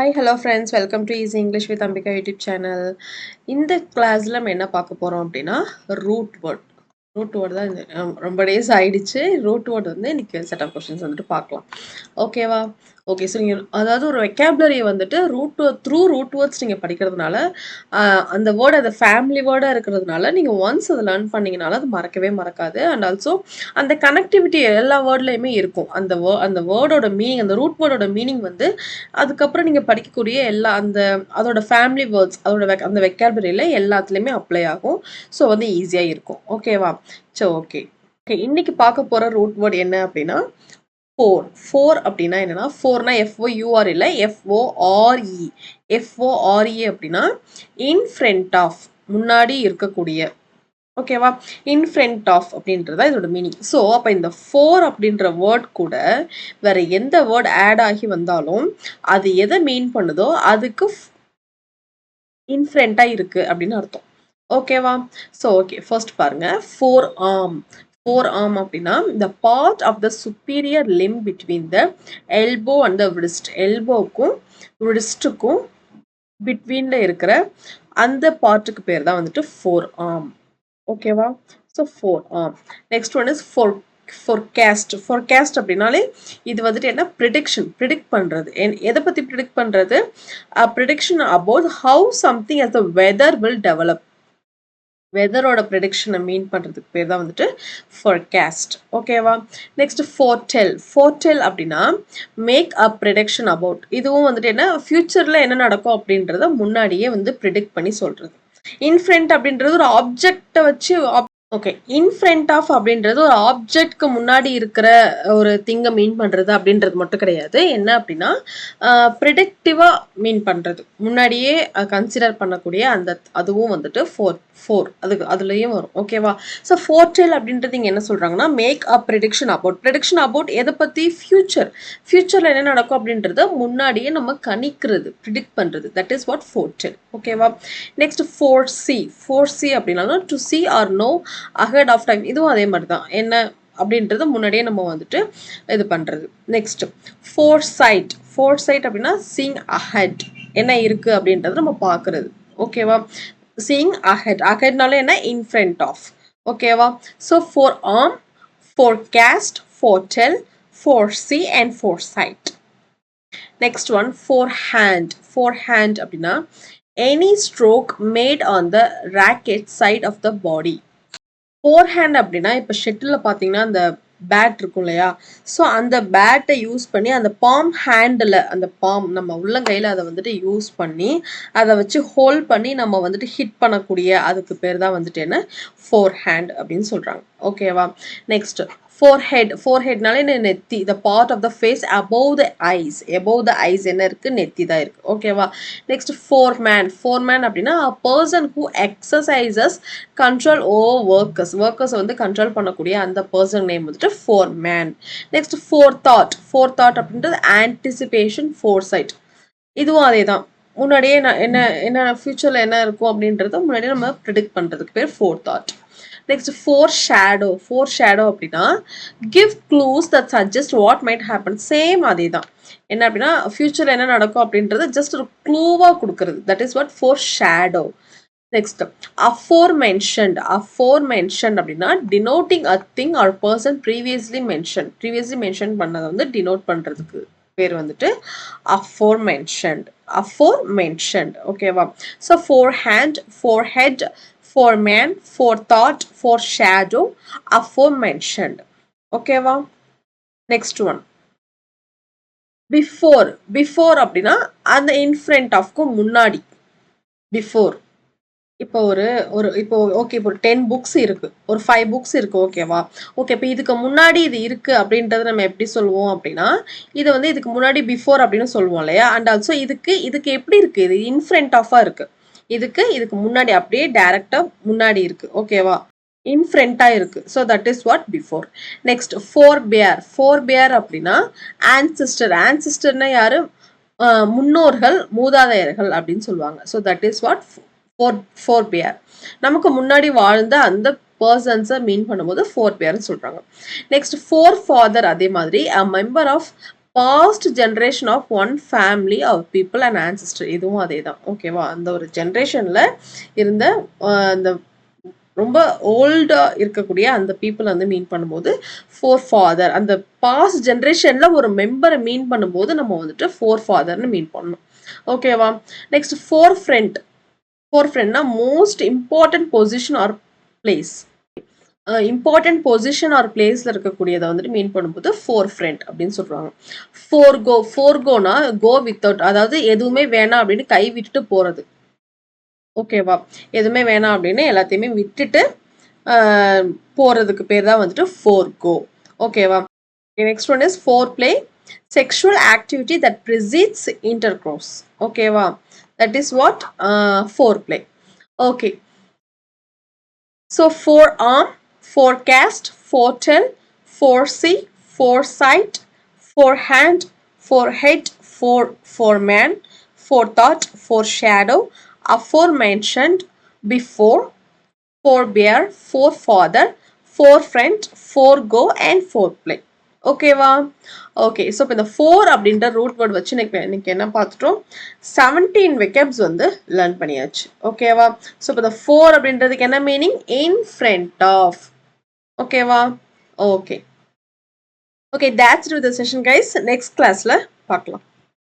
Hi, hello friends. Welcome to Easy English with Ambika YouTube channel. இந்த கிளாஸ்ல நம்ம என்ன பார்க்க போறோம் அப்படின்னா ரூட் வேர்ட். ரூட் வேர்ட் தான் ரொம்ப டேஸ் ஆயிடுச்சு. ரூட் வேர்ட் வந்து இன்னைக்கு செட் ஆஃப் கொஸ்டின்ஸ் வந்துட்டு பார்க்கலாம். ஓகேவா? ஓகே. ஸோ நீங்கள் அதாவது ஒரு வெக்காபுலரியை வந்துட்டு ரூட் வேர்ட்ஸ் நீங்கள் படிக்கிறதுனால அந்த வேர்டு அது ஃபேமிலி வேர்டாக இருக்கிறதுனால நீங்கள் ஒன்ஸ் அதை லேர்ன் பண்ணிங்கனால அது மறக்கவே மறக்காது. அண்ட் ஆல்சோ அந்த கனெக்டிவிட்டி எல்லா வேர்ட்லையுமே இருக்கும். அந்த வேர்டோட மீனிங், அந்த ரூட் வேர்டோட மீனிங் வந்து அதுக்கப்புறம் நீங்கள் படிக்கக்கூடிய எல்லா அதோட ஃபேமிலி வேர்ட்ஸ் அந்த வெக்காபுலரியில் எல்லாத்துலேயுமே அப்ளை ஆகும். ஸோ வந்து ஈஸியாக இருக்கும். ஓகேவா? ஸோ ஓகே ஓகே இன்னைக்கு பார்க்க போகிற ரூட் வேர்ட் என்ன அப்படின்னா ஃபோர் அப்படின்னா என்னன்னா ஃபோர்னா எஃப்ஓயூஆர் இல்லை எஃப்ஓஆர்இ. எஃப்ஓஆர்இ அப்படின்னா இன் ஃப்ரண்ட் ஆஃப், முன்னாடி இருக்கக்கூடிய. ஓகேவா? இன் ஃப்ரண்ட் ஆஃப் அப்படின்றதா இதோட மீனிங். ஸோ அப்போ இந்த ஃபோர் அப்படின்ற வேர்ட் கூட வேற எந்த வேர்ட் ஆட் ஆகி வந்தாலும் அது எதை மீன் பண்ணுதோ அதுக்கு இன்ஃப்ரண்டா இருக்கு அப்படின்னு அர்த்தம். ஓகேவா? ஸோ ஓகே ஃபர்ஸ்ட் பாருங்க. ஃபோர் ஆர்ம் அப்படின்னா the part of the superior limb between the elbow and the wrist. எல்போக்கும் wristக்கும் பிட்வீன்ல இருக்கிற அந்த பார்ட்டுக்கு பேர் தான் வந்துட்டு ஃபோர் ஆர்ம். ஓகேவா? So four arm. Next one is forecast அப்படின்னாலே இது வந்துட்டு என்ன, ப்ரிடிக்ட் பண்ணுறது. எதை பற்றி ப்ரிடிக்ட் பண்ணுறது? Prediction about how something as the weather will develop. வெதரோட ப்ரெடிக்ஷனை மீன் பண்ணுறதுக்கு பேர் தான் வந்துட்டு ஃபோர்காஸ்ட். ஓகேவா? நெக்ஸ்ட் ஃபோர்டெல் அப்படின்னா மேக் அ ப்ரெடிக்ஷன் அபவுட். இதுவும் வந்துட்டு என்ன, ஃபியூச்சரில் என்ன நடக்கும் அப்படின்றத முன்னாடியே வந்து ப்ரிடிக்ட் பண்ணி சொல்கிறது. இன்ஃப்ரண்ட் அப்படின்றது ஒரு ஆப்ஜெக்டை வச்சு ஓகே இன்ஃப்ரண்ட் ஆஃப் அப்படின்றது ஒரு ஆப்ஜெக்ட்க்கு முன்னாடி இருக்கிற ஒரு திங்கை மீன் பண்ணுறது அப்படின்றது மட்டும் கிடையாது. என்ன அப்படின்னா ப்ரிடிக்டிவாக மீன் பண்ணுறது, முன்னாடியே கன்சிடர் பண்ணக்கூடிய அந்த அதுவும் வந்துட்டு அதுலேயும் வரும். ஓகேவா? ஸோ ஃபோர்டெல் அப்படின்றது இங்கே என்ன சொல்கிறாங்கன்னா மேக் அ ப்ரெடிக்ஷன் அபவுட் எதை பற்றி, ஃபியூச்சரில் என்ன நடக்கும் அப்படின்றத முன்னாடியே நம்ம கணிக்கிறது, ப்ரிடிக்ட் பண்ணுறது. That is what foretell. ஓகேவா? நெக்ஸ்ட் ஃபோர்சி அப்படின்னாலும் to see or know ahead of time. இதுவும் அதே மாதிரி தான், என்ன அப்படின்றது முன்னாடியே நம்ம வந்துட்டு இது பண்ணுறது. நெக்ஸ்ட் ஃபோர்சைட் அப்படின்னா சீங் அஹெட், என்ன இருக்குது அப்படின்றது நம்ம பார்க்குறது. ஓகேவா? சீங் அஹெட்னால என்ன, இன் ஃப்ரண்ட் ஆஃப். ஓகேவா? So forearm, forecast, foretell, foresee and foresight. Next one forehand அப்படின்னா any stroke made on the racket side of the body. Forehand அப்படின்னா இப்போ ஷெட்டில் பார்த்தீங்கன்னா அந்த பேட் இருக்கும் இல்லையா, ஸோ அந்த பேட்டை யூஸ் பண்ணி அந்த பாம் ஹேண்டில், அந்த பாம் நம்ம உள்ளங்கையில் அதை வந்துட்டு யூஸ் பண்ணி அதை வச்சு ஹோல்ட் பண்ணி நம்ம வந்துட்டு ஹிட் பண்ணக்கூடிய அதுக்கு பேர் தான் வந்துட்டு என்ன, ஃபோர்ஹேண்ட் அப்படின்னு சொல்கிறாங்க. ஓகேவா? நெக்ஸ்ட் ஃபோர்ஹெட்னாலே நெத்தி, the part of the face above the eyes என்ன இருக்குது, நெத்தி தான் இருக்குது. ஓகேவா? நெக்ஸ்ட் ஃபோர்மேன் அப்படின்னா a person who exercises control over workers வந்து கண்ட்ரோல் பண்ணக்கூடிய அந்த பர்சன் நேம் வந்துட்டு ஃபோர்மேன். நெக்ஸ்ட் ஃபோர்தாட் அப்படின்றது ஆன்டிசிபேஷன், ஃபோர்சைட். இதுவும் அதே தான், முன்னாடியே என்ன ஃபியூச்சரில் என்ன இருக்கும் அப்படின்றத முன்னாடியே நம்ம ப்ரிடிக்ட் பண்ணுறதுக்கு பேர் ஃபோர்தாட். நெக்ஸ்ட் ஃபோர்ஷேடோ அப்படின்னா give clues that suggest what might happen. Same அதே தான், என்ன அப்படின்னா ஃபியூச்சரில் என்ன நடக்கும் அப்படின்றது ஜஸ்ட் ஒரு க்ளூவாக கொடுக்கறது. That is what foreshadow. Next aforementioned அப்படின்னா denoting a thing or person previously mention பண்ணதை வந்து டினோட் பண்ணுறதுக்கு பேர் வந்துட்டு அஃபோர்மென்ஷன்ட். ஓகேவா? So forehand, forehead, foreman, forethought, foreshadow, aforementioned. ஓகேவா? நெக்ஸ்ட் ஒன் பிஃபோர் அப்படின்னா அந்த இன்ஃப்ரண்ட் ஆஃப்க்கு முன்னாடி, பிஃபோர். இப்போ இப்போ ஓகே, இப்போ ஒரு 10 புக்ஸ் இருக்கு, ஒரு 5 புக்ஸ் இருக்கு. ஓகேவா? ஓகே, இப்போ இதுக்கு முன்னாடி இது இருக்கு அப்படின்றத நம்ம எப்படி சொல்லுவோம் அப்படின்னா இது வந்து இதுக்கு முன்னாடி பிஃபோர் அப்படின்னு சொல்லுவோம் இல்லையா. அண்ட் ஆல்சோ இதுக்கு எப்படி இருக்கு, இது இன்ஃப்ரண்ட் ஆஃபா இருக்கு, இதுக்கு முன்னாடி அப்படியே டைரக்டா முன்னாடி இருக்கு. ஓகேவா? இன்ஃப்ரண்டா இருக்கு. So that is what before. Next forebear அப்படின்னா ஆன்சிஸ்டர்னா யாரு, முன்னோர்கள், மூதாதையர்கள் அப்படின்னு சொல்லுவாங்க. So that is what forebear. நமக்கு முன்னாடி வாழ்ந்த அந்த பர்சன்ஸை மீன் பண்ணும்போது ஃபோர்பியர்னு சொல்றாங்க. நெக்ஸ்ட் ஃபோர்ஃபாதர், அதே மாதிரி a member of past generation of one family of people and ancestor. இதுவும் அதே தான். ஓகேவா? அந்த ஒரு ஜென்ரேஷனில் இருந்த அந்த ரொம்ப ஓல்டா இருக்கக்கூடிய அந்த பீப்புள் வந்து மீன் பண்ணும்போது ஃபோர் ஃபாதர், அந்த பாஸ்ட் ஜென்ரேஷனில் ஒரு மெம்பரை மீன் பண்ணும்போது நம்ம வந்துட்டு ஃபோர் ஃபாதர்னு மீன் பண்ணணும். ஓகேவா? Next forefront. ஃபோர் ஃப்ரெண்ட்னா most important position or place. Important position or பிளேஸில் இருக்கக்கூடியதை வந்துட்டு மீன் பண்ணும்போது ஃபோர் ஃப்ரெண்ட் அப்படின்னு சொல்கிறாங்க. ஃபோர்கோ. ஃபோர்கோனா கோ வித்தவுட், அதாவது எதுவுமே வேணாம் அப்படின்னு கை விட்டுட்டு போகிறது. ஓகேவா? எதுவுமே வேணாம் அப்படின்னு எல்லாத்தையுமே விட்டுட்டு போகிறதுக்கு பேர் தான் வந்துட்டு ஃபோர்கோ. ஓகேவா? Next one is foreplay. Sexual activity that precedes intercourse. ஓகேவா? That is what foreplay. Okay. So forearm, forecast, foretell, foresee, foresight, forehand, forehead, foreman, forethought, foreshadow, aforementioned, before, forbear, forefather, forefront, forego and foreplay. ஓகேவா? Okay. So இப்போ இந்த four அப்படின்ற root word வச்சு இன்னைக்கு என்ன பார்த்துட்டோம்? 17 வெக்கப்ஸ் வந்து லேர்ன் பண்ணியாச்சு. ஓகேவா? ஸோ இப்போ இந்த ஃபோர் அப்படின்றதுக்கு என்ன மீனிங்? In front of. ஓகேவா? Okay. Okay, that's it with the session guys. Next classல பார்க்கலாம்.